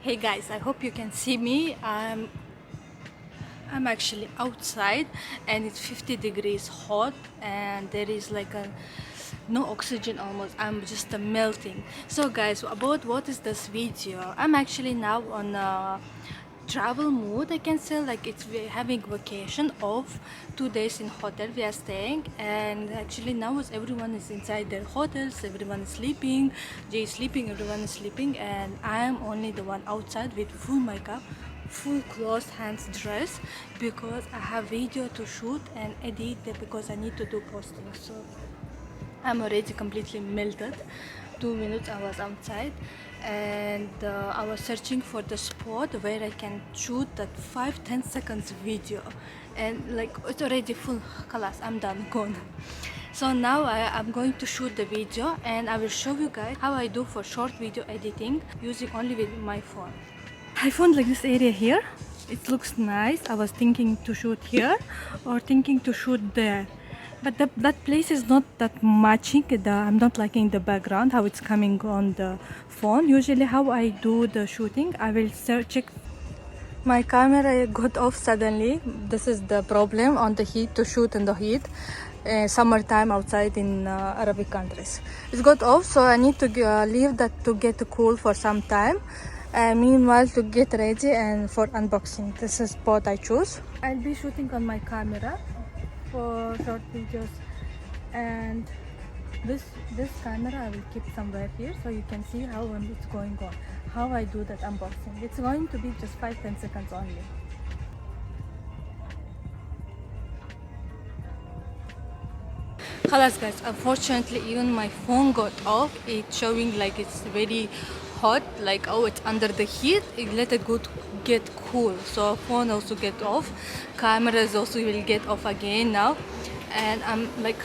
Hey guys, I hope you can see me. I'm actually outside and it's 50 degrees hot and there is like a no oxygen almost. I'm just melting. So guys, about what is this video? I'm actually now on a travel mood. I can say like it's having vacation of 2 days in hotel we are staying, and actually now is everyone is inside their hotels, everyone is sleeping, Jay is sleeping, everyone is sleeping, and I am only the one outside with full makeup, full clothes, hands dress, because I have video to shoot and edit because I need to do posting. So I'm already completely melted. 2 minutes I was outside and I was searching for the spot where I can shoot that 5-10 seconds video, and like it's already full. Kalas, I'm done, gone. So now I'm going to shoot the video and I will show you guys how I do for short video editing using only with my phone. I found like this area here. It looks nice. I was thinking to shoot here or thinking to shoot there. But that place is not that matching. I'm not liking the background, how it's coming on the phone. Usually how I do the shooting, I will check. My camera got off suddenly. This is the problem on the heat, to shoot in the heat. Summertime outside in Arabic countries. It got off, so I need to leave that to get cool for some time. Meanwhile, to get ready and for unboxing. This is what I choose. I'll be shooting on my camera for short videos, and this camera I will keep somewhere here so you can see how it's going on, how I do that unboxing. It's going to be just 5-10 seconds only. Halas guys, unfortunately even my phone got off. It's showing like it's very hot, like oh it's under the heat. It let it get cool, so phone also get off, cameras also will get off again now, and I'm like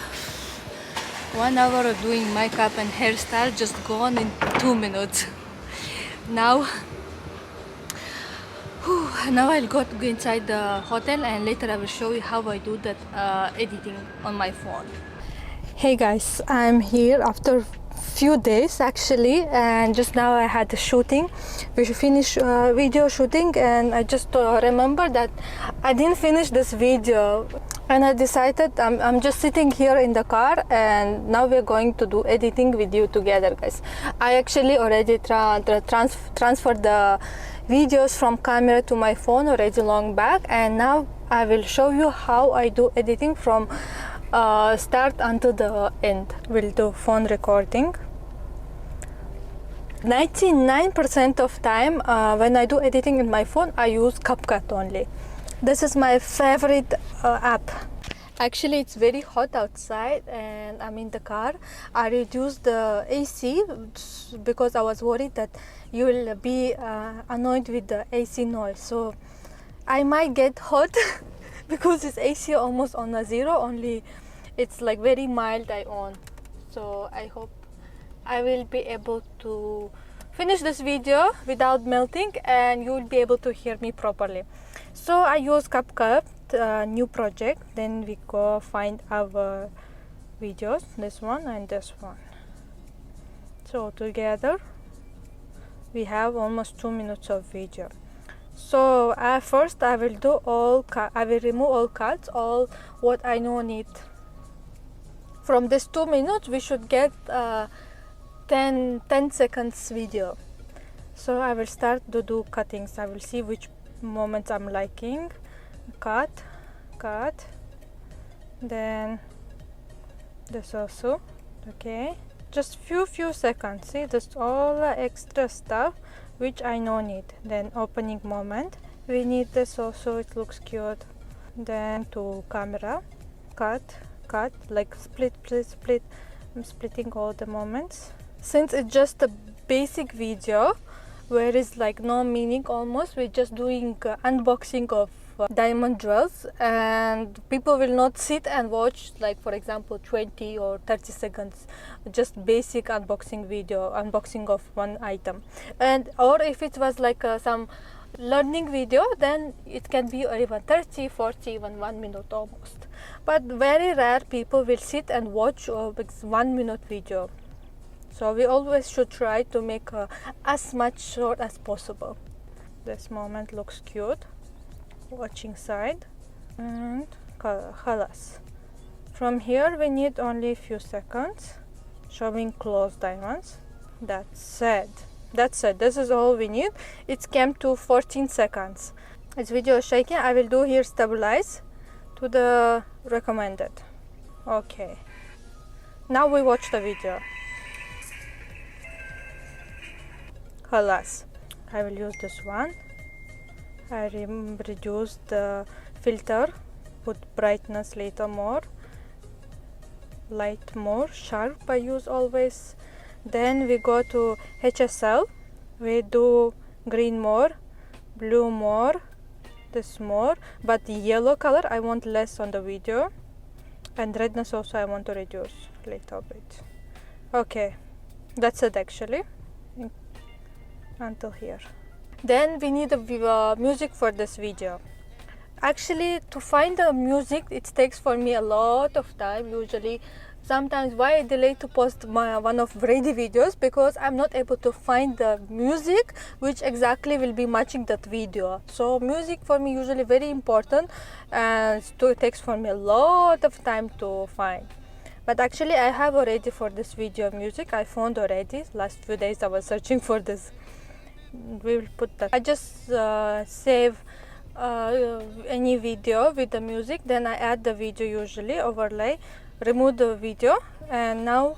1 hour of doing makeup and hairstyle just gone in 2 minutes. Now now I'll go inside the hotel and later I will show you how I do that editing on my phone. Hey guys, I'm here after few days actually, and just now I had the shooting. We should finish video shooting, and I just remember that I didn't finish this video, and I decided I'm just sitting here in the car, and now we're going to do editing with you together, guys. I actually already transferred the videos from camera to my phone already long back, and now I will show you how I do editing from start until the end. We'll do phone recording. 99% of time when I do editing in my phone, I use CapCut only. This is my favorite app. Actually, it's very hot outside and I'm in the car. I reduced the AC because I was worried that you will be annoyed with the AC noise. So I might get hot because it's AC almost on a zero, only it's like very mild I on. So I hope I will be able to finish this video without melting and you will be able to hear me properly. So I use CapCut, new project, then we go find our videos, this one and this one. So together we have almost 2 minutes of video. So first I will do I will remove all cuts, all what I know need. From this 2 minutes we should get 10 seconds video. So I will start to do cuttings. I will see which moments I'm liking. Cut, then this also. Okay, just few seconds. See, that's all extra stuff which I know need. Then opening moment, we need this also, it looks cute. Then to camera, cut, like split. I'm splitting all the moments. Since it's just a basic video where it's like no meaning almost, we're just doing unboxing of diamond jewels, and people will not sit and watch like for example 20 or 30 seconds just basic unboxing video, unboxing of one item. And or if it was like some learning video, then it can be even 30, 40, even 1 minute almost. But very rare people will sit and watch 1 minute video. So we always should try to make as much short as possible. This moment looks cute. Watching side and خلاص. From here we need only a few seconds, showing close diamonds. That's it. This is all we need. It came to 14 seconds. This video is shaking. I will do here stabilize to the recommended. Okay. Now we watch the video. خلاص. I will use this one. I reduce the filter, put brightness little more, light more, sharp I use always. Then we go to HSL, we do green more, blue more, this more, but the yellow color I want less on the video, and redness also I want to reduce a little bit. Okay, that's it actually, until here. Then we need a music for this video. Actually, to find the music, it takes for me a lot of time usually. Sometimes why I delay to post one of ready videos, because I'm not able to find the music which exactly will be matching that video. So music for me usually very important, and it takes for me a lot of time to find. But actually I have already for this video music. I found already. Last few days I was searching for this. We will put that. I just save any video with the music, then I add the video usually, overlay, remove the video, and now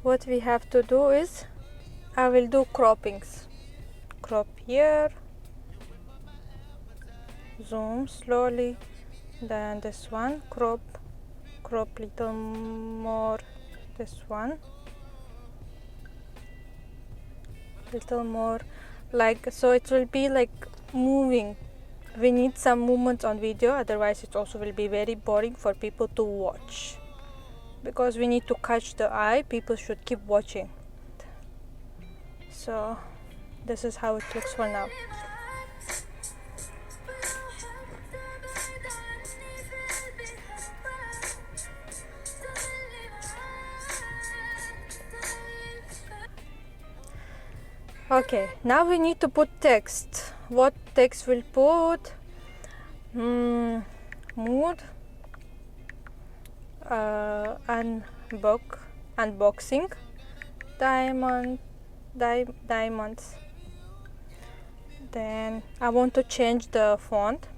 what we have to do is I will do croppings. Crop here, zoom slowly, then this one, crop little more, this one little more, like so it will be like moving. We need some movement on video, otherwise it also will be very boring for people to watch, because we need to catch the eye. People should keep watching. So this is how it looks for now. Okay, now we need to put text. What text we'll put? Mood, unboxing, diamonds. Then I want to change the font.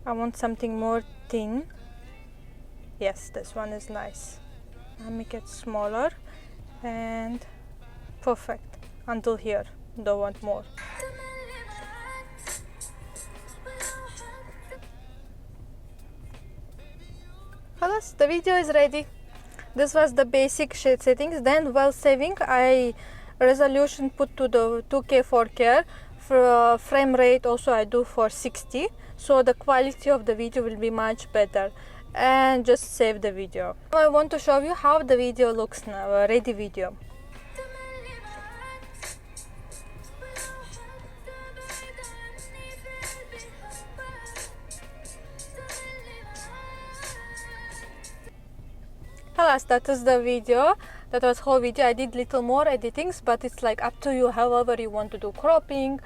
I want something more thin. Yes, this one is nice. I'll make it smaller and perfect. Until here, don't want more. Halas, the video is ready. This was the basic shade settings. Then while saving, I resolution put to the 2K 4K. For frame rate also I do for 60, so the quality of the video will be much better. And just save the video. Now I want to show you how the video looks now, a ready video. Halas, that is the video. That was whole video. I did little more editings, but it's like up to you. However you want to do cropping,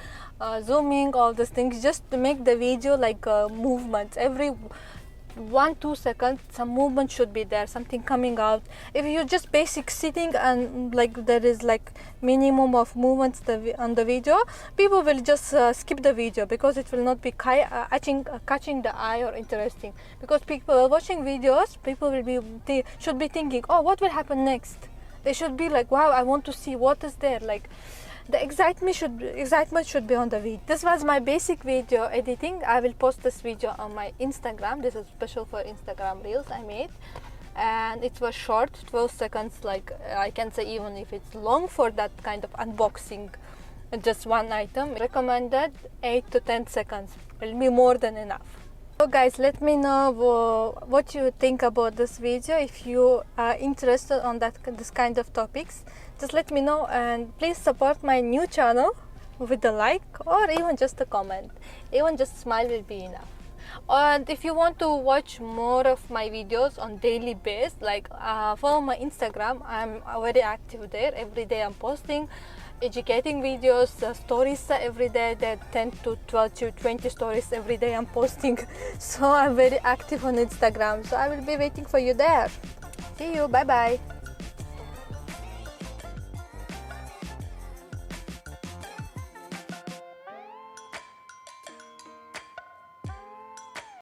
zooming, all these things, just to make the video like movements. Every 1-2 seconds some movement should be there, something coming out. If you're just basic sitting and like there is like minimum of movements on the video, people will just skip the video, because it will not be catching the eye or interesting. Because people are watching videos, people will be should be thinking, oh, what will happen next. They should be like, wow, I want to see what is there. Like the excitement should be on the video. This was my basic video editing. I will post this video on my Instagram. This is special for Instagram Reels I made, and it was short, 12 seconds. Like I can say, even if it's long for that kind of unboxing, just one item. Recommended 8 to 10 seconds will be more than enough. So guys, let me know what you think about this video. If you are interested on this kind of topics, just let me know, and please support my new channel with a like or even just a comment. Even just smile will be enough. And if you want to watch more of my videos on daily basis, like follow my Instagram. I'm very active there. Every day I'm posting educating videos, stories every day. There 10 to 12 to 20 stories every day I'm posting. So I'm very active on Instagram, so I will be waiting for you there. See you. Bye bye.